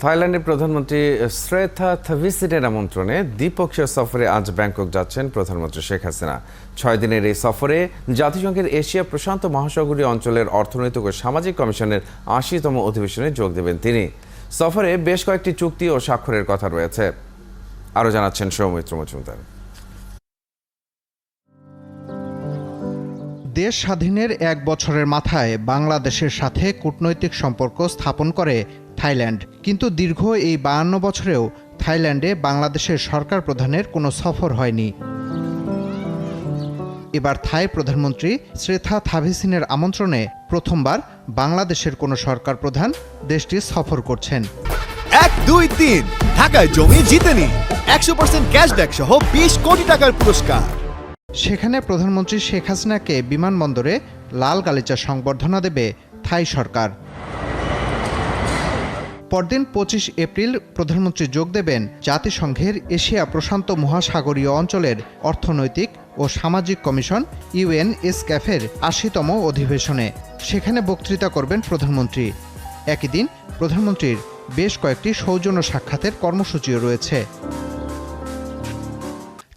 থাইল্যান্ডের প্রধানমন্ত্রী শ্রেথা থাভিসিনের আমন্ত্রণে দ্বিপক্ষীয় সফরে আজ ব্যাংকক যাচ্ছেন প্রধানমন্ত্রী শেখ হাসিনা। 6 দিনের এই সফরে জাতিসংঘের এশিয়া প্রশান্ত মহাসাগরীয় অঞ্চলের অর্থনৈতিক ও সামাজিক কমিশনের ৮০তম অধিবেশনে যোগ দেবেন তিনি। সফরে বেশ কয়েকটি চুক্তি ও স্বাক্ষরের কথা রয়েছে। আরও জানাচ্ছেন সৌমিত্র মজুমদার। দেশ স্বাধীনের 1 বছরের মাথায় বাংলাদেশের সাথে কূটনৈতিক সম্পর্ক স্থাপন করে থাইল্যান্ড, কিন্তু দীর্ঘ এই 52 বছরেও থাইল্যান্ডে বাংলাদেশের সরকার প্রধানের কোনো সফর হয়নি। এবার থাই প্রধানমন্ত্রী শ্রেথা থাভিসিনের আমন্ত্রণে প্রথমবার বাংলাদেশের কোনো সরকার প্রধান দেশটি সফর করছেন। 1, 2, 3 ঢাকায় জমি জিতে নিন 100% ক্যাশব্যাক সহ 20 কোটি টাকার পুরস্কার। সেখানে প্রধানমন্ত্রী শেখ হাসিনাকে বিমানবন্দরে লাল গালিচা সংবর্ধনা দেবে থাই সরকার। পরদিন 25 এপ্রিল প্রধানমন্ত্রী যোগ দেবেন জাতিসংঘের এশিয়া প্রশান্ত মহাসাগরীয় অঞ্চলের অর্থনৈতিক ও সামাজিক কমিশন UNESCAF-এর ৮০তম অধিবেশনে। সেখানে বক্তৃতা করবেন প্রধানমন্ত্রী। একই দিন প্রধানমন্ত্রীর বেশ কয়েকটি সৌজন্য সাক্ষাতের কর্মসূচিও রয়েছে।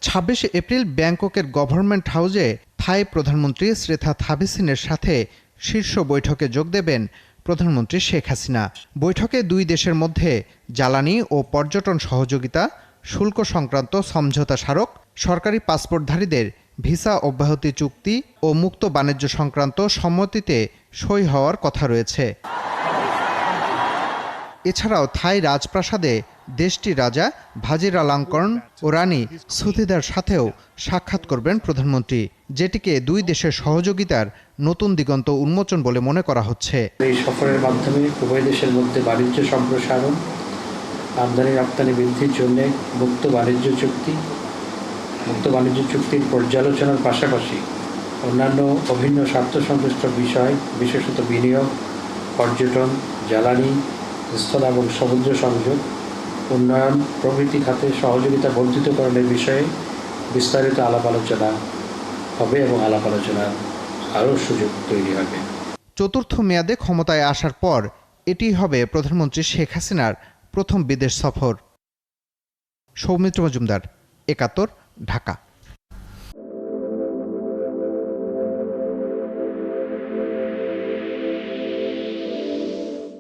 ২৬ এপ্রিল ব্যাংককের গভর্নমেন্ট হাউসে থাই প্রধানমন্ত্রী শ্রেথা থাভিসিনের সাথে শীর্ষ বৈঠকে যোগ দেবেন প্রধানমন্ত্রী শেখ হাসিনা। বৈঠকে দুই দেশের মধ্যে জ্বালানি ও পর্যটন সহযোগিতা, শুল্ক সংক্রান্ত সমঝোতা স্মারক, সরকারি পাসপোর্টধারীদের ভিসা অব্যাহতি চুক্তি ও মুক্ত বাণিজ্য সংক্রান্ত সম্মতিতে সই হওয়ার কথা রয়েছে। এছাড়াও থাই রাজপ্রাসাদে দেশটির রাজা ভাজিরালঙ্কর্ন ও রানী সুথিদার সাথেও সাক্ষাৎ করবেন প্রধানমন্ত্রী, যেটিকে দুই দেশের সহযোগিতার নতুন দিগন্ত উন্মোচন বলে মনে করা হচ্ছে। এই সফরের মাধ্যমে উভয় দেশের মধ্যে বাণিজ্য সম্প্রসারণ, আমদানি রপ্তানি বৃদ্ধির জন্য মুক্ত বাণিজ্য চুক্তির পর্যালোচনার পাশাপাশি অন্যান্য অভিন্ন স্বার্থ সংশ্লিষ্ট বিষয়, বিশেষত বিনিয়োগ, পর্যটন, জ্বালানি, স্থল এবং সমুদ্র সংযোগ, উন্নয়ন প্রভৃতি খাতে সহযোগিতা বর্ধিতকরণের বিষয়ে বিস্তারিত আলাপ আলোচনা হবে এবং আলাপ আলোচনার আরও সুযোগ তৈরি হবে। চতুর্থ মেয়াদে ক্ষমতায় আসার পর এটি হবে প্রধানমন্ত্রী শেখ হাসিনার প্রথম বিদেশ সফর। সৌমিত্র মজুমদার, ৭১, ঢাকা।